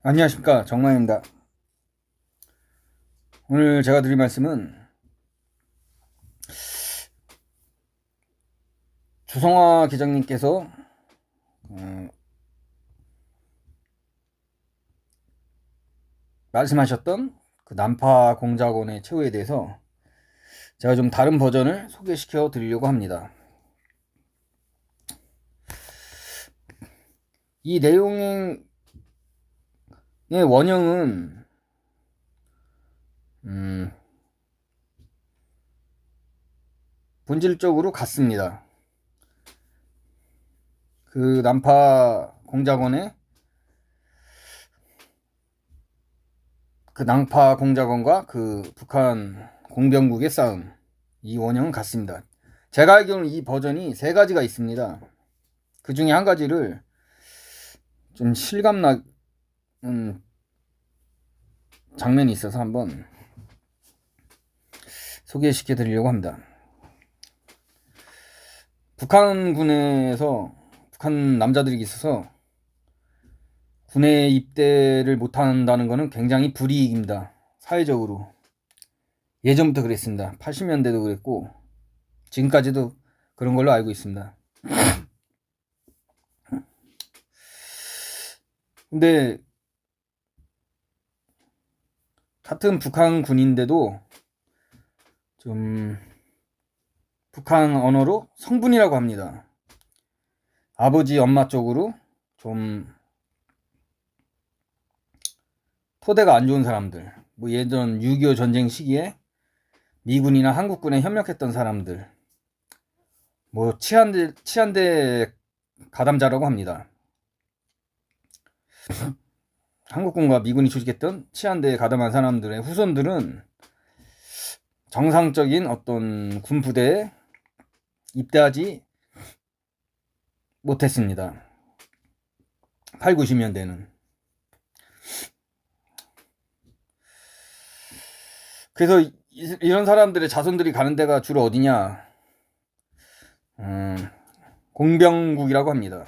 안녕하십니까, 정만입니다. 오늘 제가 드릴 말씀은 조성화 기장님께서 말씀하셨던 그 난파 공작원의 최후에 대해서 제가 좀 다른 버전을 소개시켜 드리려고 합니다. 이 내용의 원형은 본질적으로 같습니다. 그 난파 공작원의 그 낭파 공작원과 그 북한 공병국의 싸움, 이 원형은 같습니다. 제가 알기로는 이 버전이 세 가지가 있습니다. 그 중에 한 가지를 좀 실감나는 장면이 있어서 한번 소개시켜 드리려고 합니다. 북한군에서 북한 남자들이 있어서 군에 입대를 못한다는 것은 굉장히 불이익입니다. 사회적으로. 예전부터 그랬습니다. 80년대도 그랬고 지금까지도 그런 걸로 알고 있습니다. 근데 같은 북한 군인데도 좀 북한 언어로 성분이라고 합니다. 아버지 엄마 쪽으로 좀 토대가 안 좋은 사람들, 뭐 예전 6.25 전쟁 시기에 미군이나 한국군에 협력했던 사람들, 뭐 치안대 가담자라고 합니다. 한국군과 미군이 조직했던 치안대에 가담한 사람들의 후손들은 정상적인 어떤 군 부대에 입대하지 못했습니다. 8, 90년대는. 그래서 이런 사람들의 자손들이 가는 데가 주로 어디냐? 공병국이라고 합니다.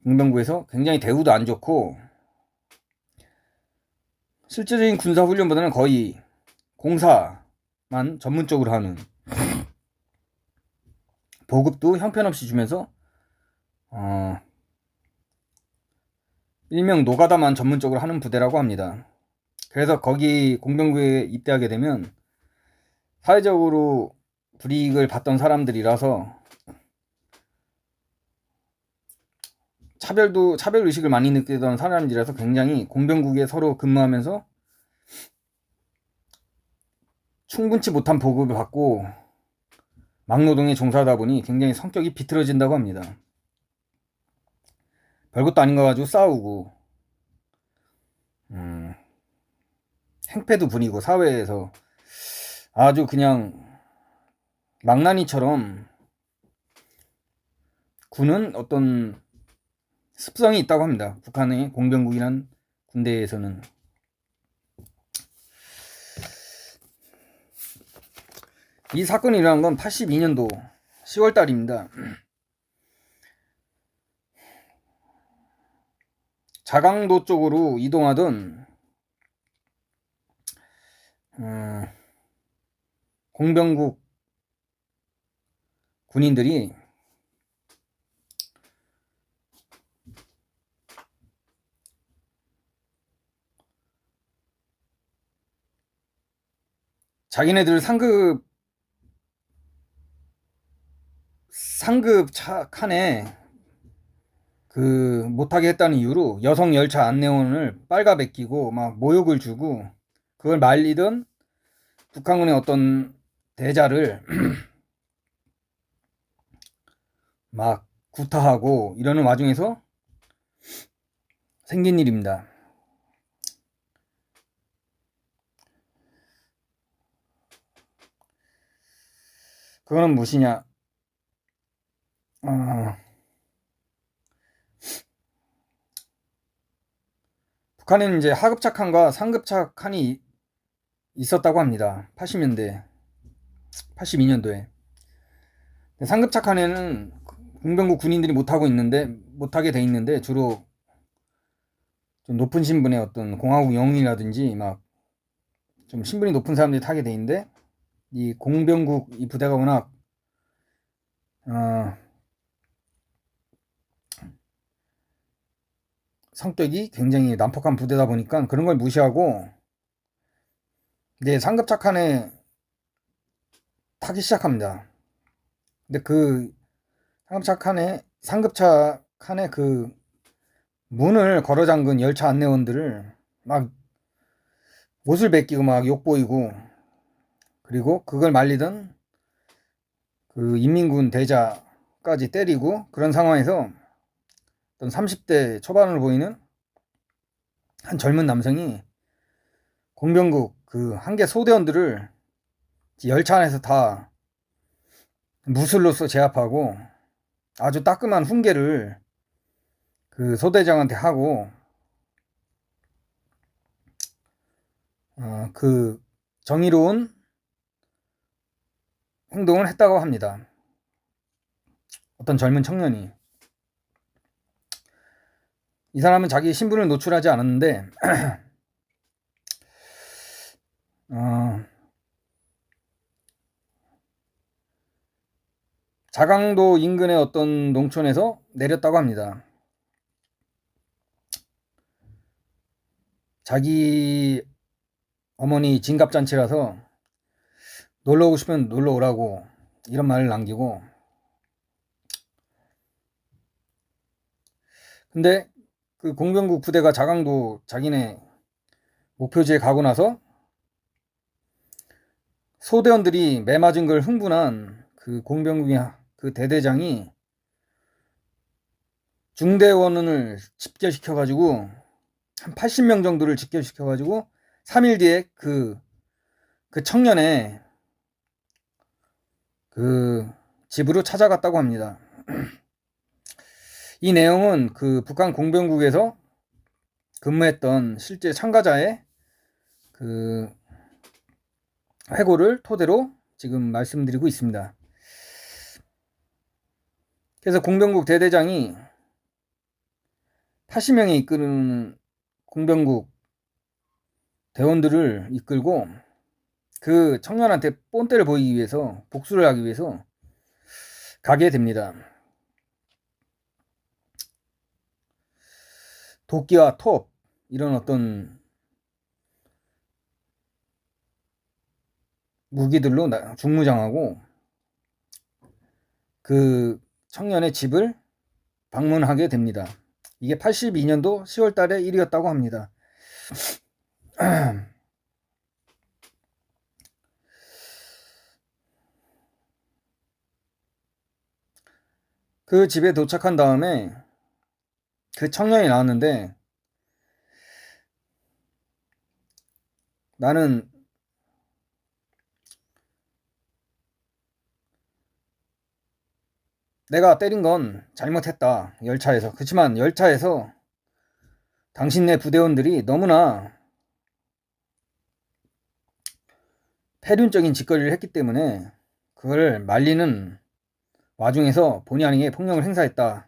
공병국에서 굉장히 대우도 안 좋고 실질적인 군사훈련보다는 거의 공사만 전문적으로 하는, 보급도 형편없이 주면서 일명 노가다만 전문적으로 하는 부대라고 합니다. 그래서 거기 공병국에 입대하게 되면 사회적으로 불이익을 받던 사람들이라서 차별의식을 많이 느끼던 사람들이라서 굉장히 공병국에 서로 근무하면서 충분치 못한 보급을 받고 막노동에 종사하다 보니 굉장히 성격이 비틀어진다고 합니다. 별것도 아닌 거 가지고 싸우고 행패도 부리고 사회에서 아주 그냥 망나니처럼 군은 어떤 습성이 있다고 합니다. 북한의 공병국이란 군대에서는. 이 사건이 일어난 건 82년도 10월 달입니다. 자강도 쪽으로 이동하던 공병국 군인들이 자기네들 상급 차 칸에 그 못하게 했다는 이유로 여성 열차 안내원을 빨가벗기고 막 모욕을 주고 그걸 말리던 북한군의 어떤 대자를 막 구타하고 이러는 와중에서 생긴 일입니다. 그거는 무엇이냐? 북한에는 이제 하급차 칸과 상급차 칸이 있었다고 합니다. 82년도에. 상급차 칸에는 공병국 군인들이 못하고 있는데 못하게 돼 있는데 주로 좀 높은 신분의 어떤 공화국 영웅이라든지 막 좀 신분이 높은 사람들이 타게 돼 있는데, 이 공병국 이 부대가 워낙 성격이 굉장히 난폭한 부대다 보니까 그런 걸 무시하고 이제 상급자 칸에 타기 시작합니다. 근데 그 상급차 칸에 그 문을 걸어 잠근 열차 안내원들을 막 못을 베끼고 막 욕보이고, 그리고 그걸 말리던 그 인민군 대자까지 때리고, 그런 상황에서 어떤 30대 초반으로 보이는 한 젊은 남성이 공병국 그 한개 소대원들을 열차 안에서 다 무술로서 제압하고 아주 따끔한 훈계를 그 소대장한테 하고 그 정의로운 행동을 했다고 합니다. 어떤 젊은 청년이. 이 사람은 자기 신분을 노출하지 않았는데 자강도 인근의 어떤 농촌에서 내렸다고 합니다. 자기 어머니 진갑잔치라서 놀러 오고 싶으면 놀러 오라고 이런 말을 남기고, 근데 그 공병국 부대가 자강도 자기네 목표지에 가고 나서 소대원들이 매맞은 걸 흥분한 그 공병국의 그 대대장이 중대원을 집결시켜가지고 한 80명 정도를 집결시켜가지고 3일 뒤에 그 청년의 그 집으로 찾아갔다고 합니다. 이 내용은 그 북한 공병국에서 근무했던 실제 참가자의 그 회고를 토대로 지금 말씀드리고 있습니다. 그래서 공병국 대대장이 80명이 이끄는 공병국 대원들을 이끌고 그 청년한테 본때를 보이기 위해서, 복수를 하기 위해서 가게 됩니다. 도끼와 톱 이런 어떤 무기들로 중무장하고 그 청년의 집을 방문하게 됩니다. 이게 82년도 10월 달의 일이었다고 합니다. 그 집에 도착한 다음에 그 청년이 나왔는데, 나는 내가 때린 건 잘못했다, 열차에서. 그렇지만 열차에서 당신네 부대원들이 너무나 폐륜적인 짓거리를 했기 때문에 그걸 말리는 와중에서 본의 아니게 폭력을 행사했다.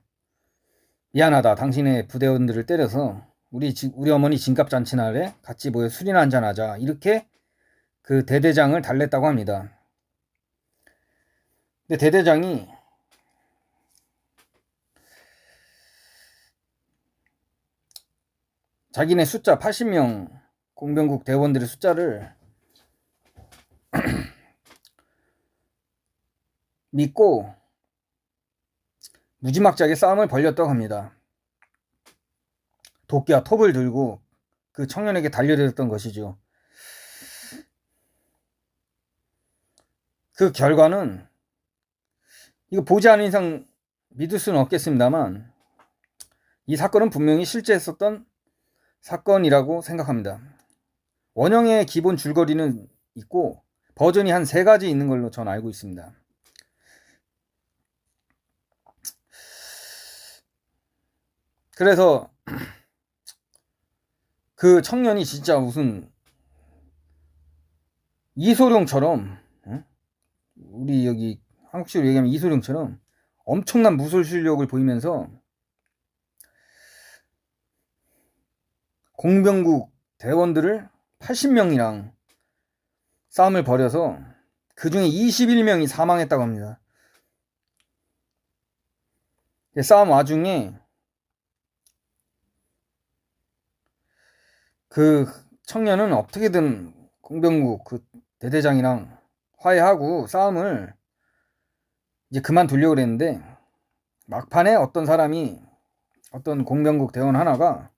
미안하다. 당신의 부대원들을 때려서 우리 어머니 진갑잔치 날에 같이 모여 술이나 한잔 하자. 이렇게 그 대대장을 달랬다고 합니다. 근데 대대장이 자기네 숫자 80명 공병국 대원들의 숫자를 믿고 무지막지하게 싸움을 벌였다고 합니다. 도끼와 톱을 들고 그 청년에게 달려들었던 것이죠. 그 결과는 이거 보지 않은 이상 믿을 수는 없겠습니다만, 이 사건은 분명히 실제 있었던 사건이라고 생각합니다. 원형의 기본 줄거리는 있고 버전이 한 3가지 있는 걸로 전 알고 있습니다. 그래서 그 청년이 진짜 무슨 이소룡처럼, 우리 여기 한국식으로 얘기하면 이소룡처럼 엄청난 무술 실력을 보이면서 공병국 대원들을 80명이랑 싸움을 벌여서 그 중에 21명이 사망했다고 합니다. 싸움 와중에 그 청년은 어떻게든 공병국 그 대대장이랑 화해하고 싸움을 이제 그만두려고 그랬는데, 막판에 어떤 공병국 대원 하나가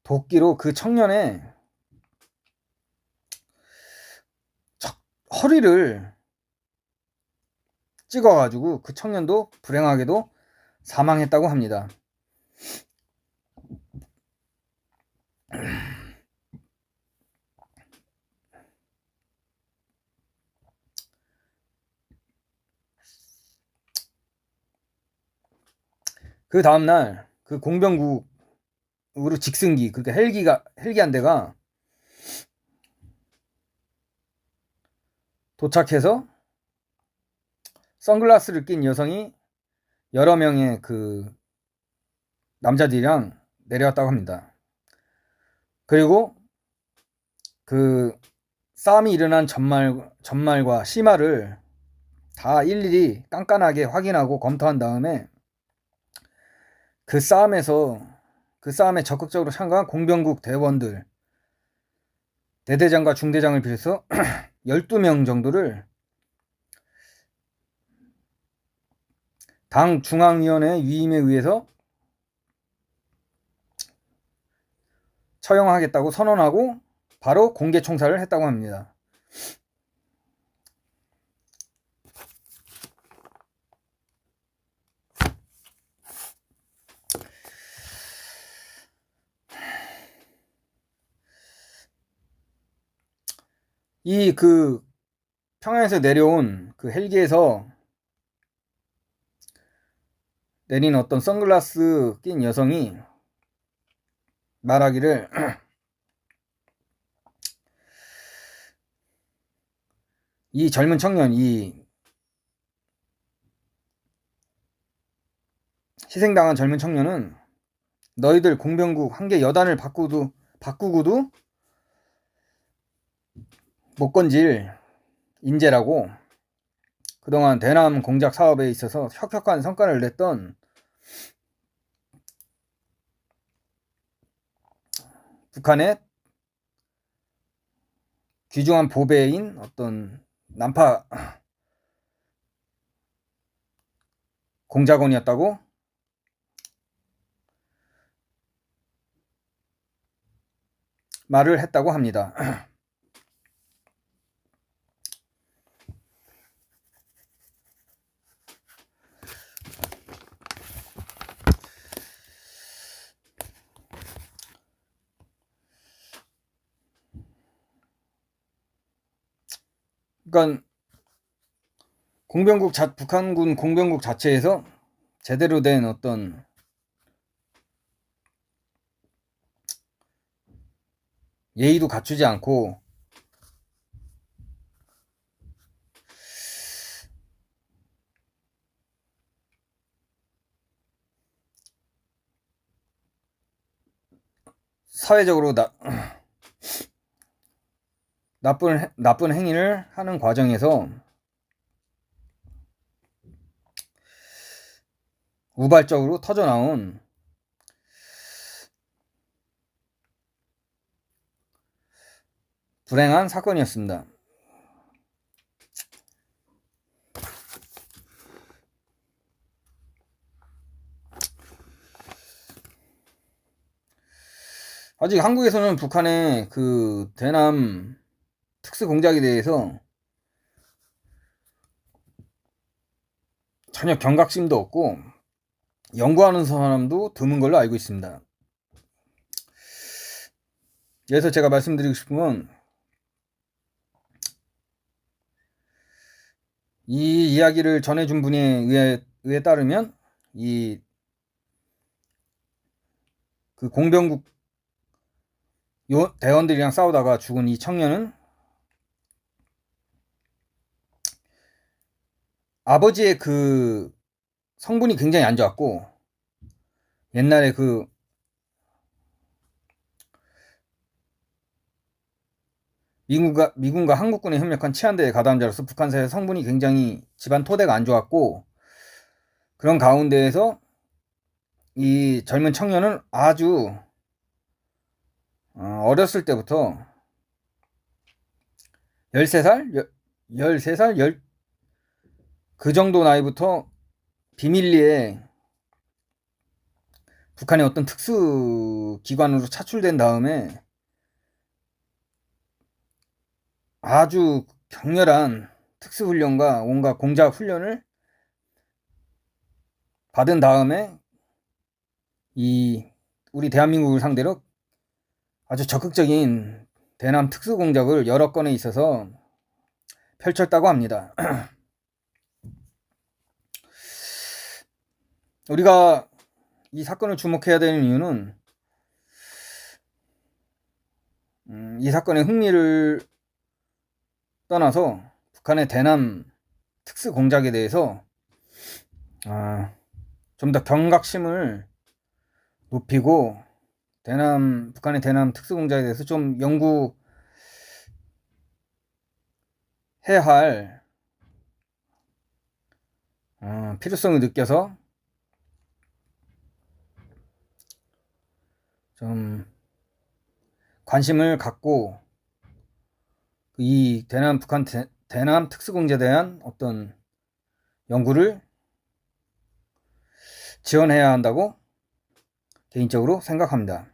도끼로 그 청년의 허리를 찍어가지고 그 청년도 불행하게도 사망했다고 합니다. 그 다음날 그 공병국으로 직승기, 그러니까 헬기 한 대가 도착해서 선글라스를 낀 여성이 여러 명의 그 남자들이랑 내려왔다고 합니다. 그리고 그 싸움이 일어난 전말과 심화를 다 일일이 깐깐하게 확인하고 검토한 다음에 그 싸움에 적극적으로 참가한 공병국 대원들, 대대장과 중대장을 비롯해서 12명 정도를 당 중앙위원회 위임에 의해서 처형하겠다고 선언하고 바로 공개 총살을 했다고 합니다. 이 그 평양에서 내려온 그 헬기에서 내린 어떤 선글라스 낀 여성이 말하기를 이 젊은 청년, 이 희생당한 젊은 청년은 너희들 공병국 한 개 여단을 바꾸고도 못 건질 인재라고, 그동안 대남 공작 사업에 있어서 혁혁한 성과를 냈던 북한의 귀중한 보배인 어떤 난파 공작원이었다고 말을 했다고 합니다. 그러니까 북한군 공병국 자체에서 제대로 된 어떤 예의도 갖추지 않고 사회적으로 나쁜 행위를 하는 과정에서 우발적으로 터져나온 불행한 사건이었습니다. 아직 한국에서는 북한의 그 대남 특수 공작에 대해서 전혀 경각심도 없고 연구하는 사람도 드문 걸로 알고 있습니다. 그래서 제가 말씀드리고 싶은 건, 이 이야기를 전해준 분에 의해 따르면 이 그 공병국 대원들이랑 싸우다가 죽은 이 청년은 아버지의 그 성분이 굉장히 안 좋았고, 옛날에 그 미군과 한국군에 협력한 치안대의 가담자로서 북한 사회 성분이 굉장히 집안 토대가 안 좋았고, 그런 가운데에서 이 젊은 청년은 아주 어렸을 때부터 13살? 13살? 그 정도 나이부터 비밀리에 북한의 어떤 특수기관으로 차출된 다음에 아주 격렬한 특수훈련과 온갖 공작 훈련을 받은 다음에 우리 대한민국을 상대로 아주 적극적인 대남 특수공작을 여러 건에 있어서 펼쳤다고 합니다. 우리가 이 사건을 주목해야 되는 이유는 이 사건의 흥미를 떠나서 북한의 대남 특수공작에 대해서 좀 더 경각심을 높이고 북한의 대남 특수공작에 대해서 좀 연구해야 할 필요성을 느껴서 좀 관심을 갖고 이 북한 대남 특수공작에 대한 어떤 연구를 지원해야 한다고 개인적으로 생각합니다.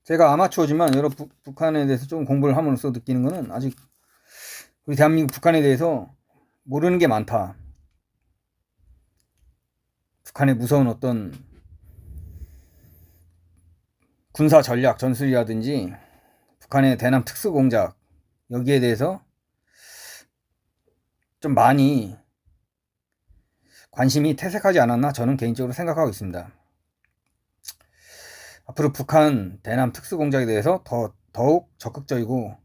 제가 아마추어지만 여러 북한에 대해서 좀 공부를 함으로써 느끼는 것은 아직 우리 대한민국 북한에 대해서 모르는 게 많다. 북한의 무서운 어떤 군사 전략 전술이라든지 북한의 대남 특수공작 여기에 대해서 좀 많이 관심이 퇴색하지 않았나 저는 개인적으로 생각하고 있습니다. 앞으로 북한 대남 특수공작에 대해서 더욱 적극적이고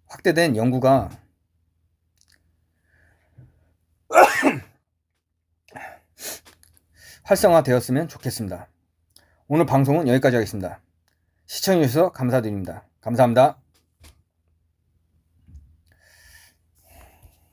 확대된 연구가 활성화되었으면 좋겠습니다. 오늘 방송은 여기까지 하겠습니다. 시청해주셔서 감사드립니다. 감사합니다.